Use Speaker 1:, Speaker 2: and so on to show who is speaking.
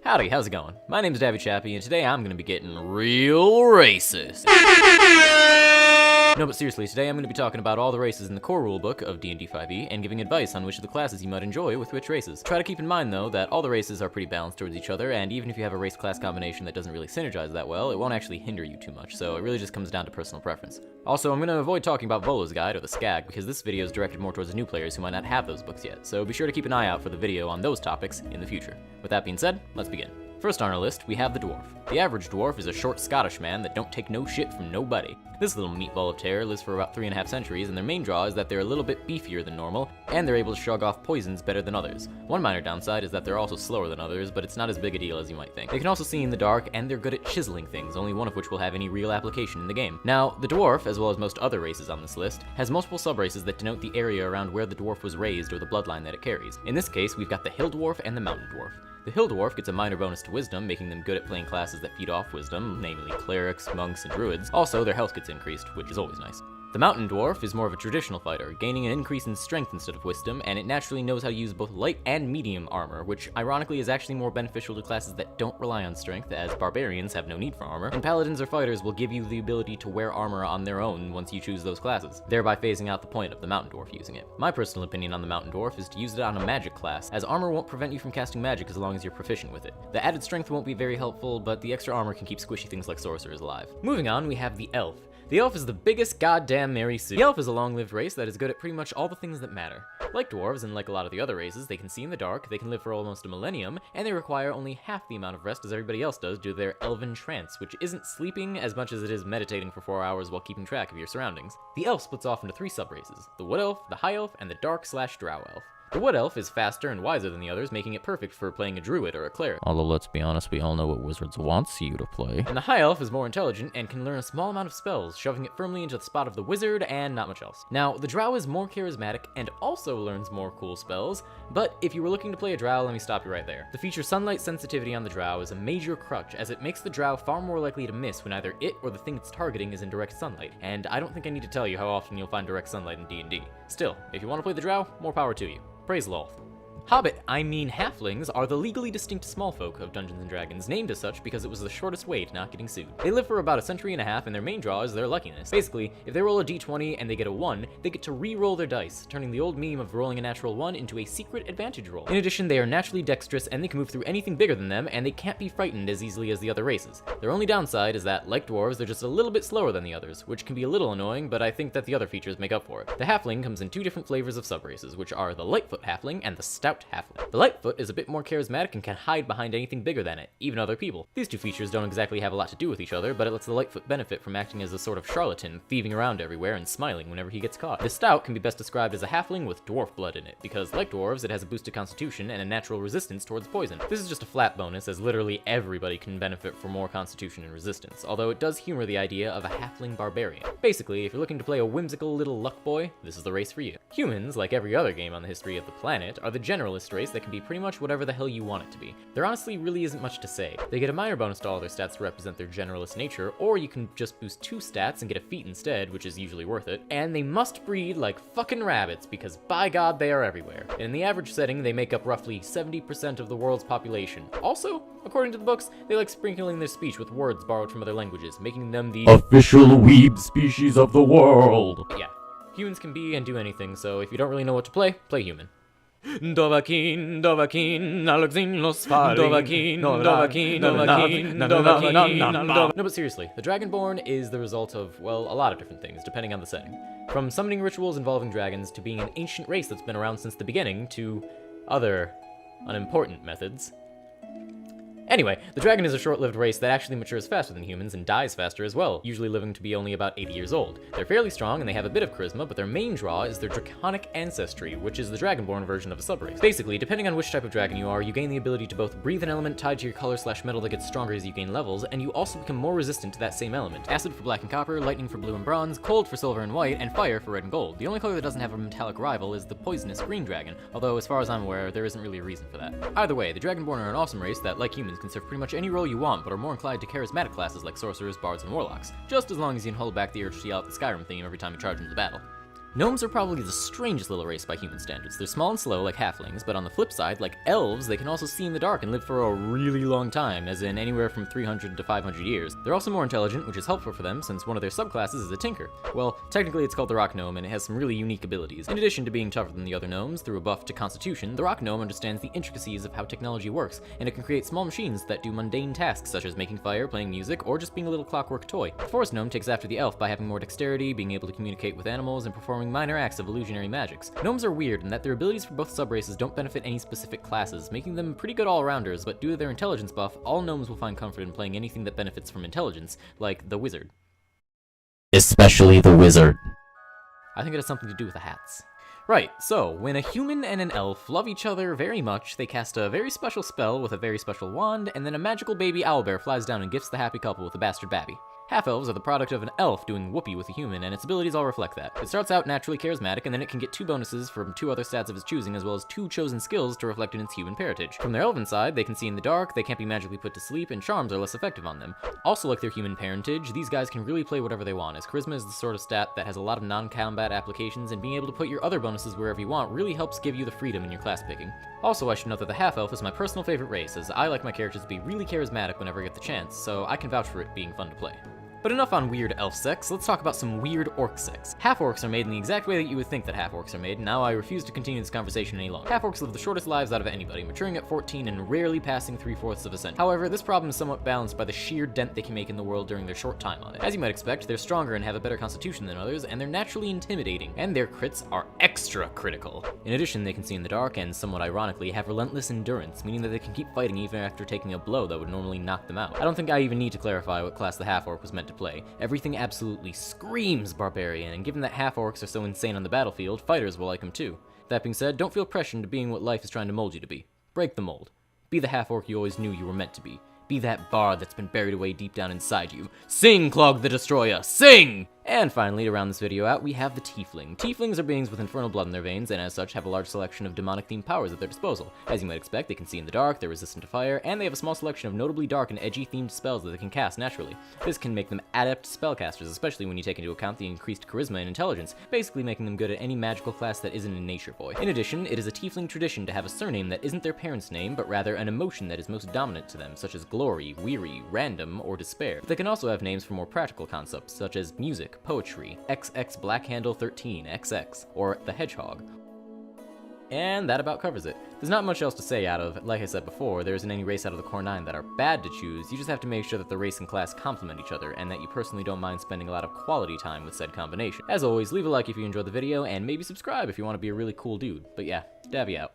Speaker 1: Howdy, how's it going? My name's Davvy Chappy, and today I'm gonna be getting real racist. No, but seriously, today I'm going to be talking about all the races in the core rulebook of D&D 5e and giving advice on which of the classes you might enjoy with which races. Try to keep in mind, though, that all the races are pretty balanced towards each other, and even if you have a race-class combination that doesn't really synergize that well, it won't actually hinder you too much, so it really just comes down to personal preference. Also, I'm going to avoid talking about Volo's Guide, or the Skag, because this video is directed more towards new players who might not have those books yet, so be sure to keep an eye out for the video on those topics in the future. With that being said, let's begin. First on our list, we have the Dwarf. The average Dwarf is a short Scottish man that don't take no shit from nobody. This little meatball of terror lives for about 3.5 centuries, and their main draw is that they're a little bit beefier than normal, and they're able to shrug off poisons better than others. One minor downside is that they're also slower than others, but it's not as big a deal as you might think. They can also see in the dark, and they're good at chiseling things, only one of which will have any real application in the game. Now, the Dwarf, as well as most other races on this list, has multiple subraces that denote the area around where the Dwarf was raised or the bloodline that it carries. In this case, we've got the Hill Dwarf and the Mountain Dwarf. The Hill Dwarf gets a minor bonus to Wisdom, making them good at playing classes that feed off Wisdom, namely Clerics, Monks, and Druids. Also, their health gets increased, which is always nice. The Mountain Dwarf is more of a traditional fighter, gaining an increase in strength instead of wisdom, and it naturally knows how to use both light and medium armor, which ironically is actually more beneficial to classes that don't rely on strength, as barbarians have no need for armor, and paladins or fighters will give you the ability to wear armor on their own once you choose those classes, thereby phasing out the point of the Mountain Dwarf using it. My personal opinion on the Mountain Dwarf is to use it on a magic class, as armor won't prevent you from casting magic as long as you're proficient with it. The added strength won't be very helpful, but the extra armor can keep squishy things like sorcerers alive. Moving on, we have the Elf. The Elf is the biggest goddamn Mary Sue. The Elf is a long-lived race that is good at pretty much all the things that matter. Like dwarves and like a lot of the other races, they can see in the dark, they can live for almost a millennium, and they require only half the amount of rest as everybody else does due to their elven trance, which isn't sleeping as much as it is meditating for 4 hours while keeping track of your surroundings. The Elf splits off into 3 subraces: the Wood Elf, the High Elf, and the Dark/Drow Elf. The Wood Elf is faster and wiser than the others, making it perfect for playing a druid or a cleric.
Speaker 2: Although, let's be honest, we all know what Wizards wants you to play.
Speaker 1: And the High Elf is more intelligent and can learn a small amount of spells, shoving it firmly into the spot of the wizard and not much else. Now, the Drow is more charismatic and also learns more cool spells, but if you were looking to play a Drow, let me stop you right there. The feature Sunlight Sensitivity on the Drow is a major crutch, as it makes the Drow far more likely to miss when either it or the thing it's targeting is in direct sunlight, and I don't think I need to tell you how often you'll find direct sunlight in D&D. Still, if you want to play the Drow, more power to you. Praise Lolth. Halflings are the legally distinct small folk of Dungeons & Dragons, named as such because it was the shortest way to not getting sued. They live for about 1.5 centuries, and their main draw is their luckiness. Basically, if they roll a d20 and they get a 1, they get to re-roll their dice, turning the old meme of rolling a natural 1 into a secret advantage roll. In addition, they are naturally dexterous and they can move through anything bigger than them, and they can't be frightened as easily as the other races. Their only downside is that, like dwarves, they're just a little bit slower than the others, which can be a little annoying, but I think that the other features make up for it. The Halfling comes in 2 different flavors of subraces, which are the Lightfoot Halfling and the Stout Halfling. The Lightfoot is a bit more charismatic and can hide behind anything bigger than it, even other people. These 2 features don't exactly have a lot to do with each other, but it lets the Lightfoot benefit from acting as a sort of charlatan, thieving around everywhere and smiling whenever he gets caught. The Stout can be best described as a halfling with dwarf blood in it, because like dwarves, it has a boosted constitution and a natural resistance towards poison. This is just a flat bonus, as literally everybody can benefit from more constitution and resistance, although it does humor the idea of a halfling barbarian. Basically, if you're looking to play a whimsical little luck boy, this is the race for you. Humans, like every other game on the history of the planet, are the generalist race that can be pretty much whatever the hell you want it to be. There honestly really isn't much to say. They get a minor bonus to all their stats to represent their generalist nature, or you can just boost 2 stats and get a feat instead, which is usually worth it. And they must breed like fucking rabbits, because by God they are everywhere. And in the average setting, they make up roughly 70% of the world's population. Also, according to the books, they like sprinkling their speech with words borrowed from other languages, making them the
Speaker 2: official weeb species of the world.
Speaker 1: Yeah, humans can be and do anything, so if you don't really know what to play, play human. Dovahkiin, Dovahkiin, Alexin los Faring. Dovahkiin, Dovahkiin, Dovahkiin, Dovahkiin. No, but seriously, the Dragonborn is the result of, well, a lot of different things, depending on the setting. From summoning rituals involving dragons to being an ancient race that's been around since the beginning to other unimportant methods. Anyway, the dragon is a short-lived race that actually matures faster than humans and dies faster as well, usually living to be only about 80 years old. They're fairly strong and they have a bit of charisma, but their main draw is their draconic ancestry, which is the dragonborn version of a subrace. Basically, depending on which type of dragon you are, you gain the ability to both breathe an element tied to your color/metal that gets stronger as you gain levels, and you also become more resistant to that same element. Acid for black and copper, lightning for blue and bronze, cold for silver and white, and fire for red and gold. The only color that doesn't have a metallic rival is the poisonous green dragon, although as far as I'm aware, there isn't really a reason for that. Either way, the dragonborn are an awesome race that, like humans, can serve pretty much any role you want, but are more inclined to charismatic classes like sorcerers, bards, and warlocks, just as long as you can hold back the urge to yell out the Skyrim theme every time you charge into battle. Gnomes are probably the strangest little race by human standards. They're small and slow like halflings, but on the flip side, like elves, they can also see in the dark and live for a really long time, as in anywhere from 300 to 500 years. They're also more intelligent, which is helpful for them since one of their subclasses is a tinker. Well, technically it's called the rock gnome and it has some really unique abilities. In addition to being tougher than the other gnomes through a buff to constitution, the rock gnome understands the intricacies of how technology works, and it can create small machines that do mundane tasks such as making fire, playing music, or just being a little clockwork toy. The forest gnome takes after the elf by having more dexterity, being able to communicate with animals, and performing minor acts of illusionary magics. Gnomes are weird in that their abilities for both subraces don't benefit any specific classes, making them pretty good all-rounders, but due to their intelligence buff, all gnomes will find comfort in playing anything that benefits from intelligence, like the wizard.
Speaker 2: Especially the wizard.
Speaker 1: I think it has something to do with the hats. Right, so, when a human and an elf love each other very much, they cast a very special spell with a very special wand, and then a magical baby owlbear flies down and gifts the happy couple with a bastard babby. Half-elves are the product of an elf doing whoopee with a human, and its abilities all reflect that. It starts out naturally charismatic, and then it can get 2 bonuses from 2 other stats of its choosing, as well as 2 chosen skills to reflect in its human parentage. From their elven side, they can see in the dark, they can't be magically put to sleep, and charms are less effective on them. Also like their human parentage, these guys can really play whatever they want, as charisma is the sort of stat that has a lot of non-combat applications, and being able to put your other bonuses wherever you want really helps give you the freedom in your class picking. Also, I should note that the half-elf is my personal favorite race, as I like my characters to be really charismatic whenever I get the chance, so I can vouch for it being fun to play. But enough on weird elf sex, let's talk about some weird orc sex. Half-orcs are made in the exact way that you would think that half-orcs are made, and now I refuse to continue this conversation any longer. Half-orcs live the shortest lives out of anybody, maturing at 14 and rarely passing 3/4 of a century. However, this problem is somewhat balanced by the sheer dent they can make in the world during their short time on it. As you might expect, they're stronger and have a better constitution than others, and they're naturally intimidating, and their crits are extra critical. In addition, they can see in the dark, and somewhat ironically, have relentless endurance, meaning that they can keep fighting even after taking a blow that would normally knock them out. I don't think I even need to clarify what class the half-orc was meant to play. Everything absolutely screams barbarian, and given that half-orcs are so insane on the battlefield, fighters will like them too. That being said, don't feel pressured into being what life is trying to mold you to be. Break the mold. Be the half-orc you always knew you were meant to be. Be that bard that's been buried away deep down inside you. Sing, Clog the Destroyer, sing! And finally, to round this video out, we have the Tiefling. Tieflings are beings with infernal blood in their veins, and as such have a large selection of demonic-themed powers at their disposal. As you might expect, they can see in the dark, they're resistant to fire, and they have a small selection of notably dark and edgy-themed spells that they can cast naturally. This can make them adept spellcasters, especially when you take into account the increased charisma and intelligence, basically making them good at any magical class that isn't a nature boy. In addition, it is a Tiefling tradition to have a surname that isn't their parents' name, but rather an emotion that is most dominant to them, such as glory, weary, random, or despair. But they can also have names for more practical concepts, such as music, poetry, XX Black Handle 13 XX, or the Hedgehog. And that about covers it. There's not much else to say out of, like I said before, there isn't any race out of the core 9 that are bad to choose, you just have to make sure that the race and class complement each other, and that you personally don't mind spending a lot of quality time with said combination. As always, leave a like if you enjoyed the video, and maybe subscribe if you want to be a really cool dude. But yeah, Davvy out.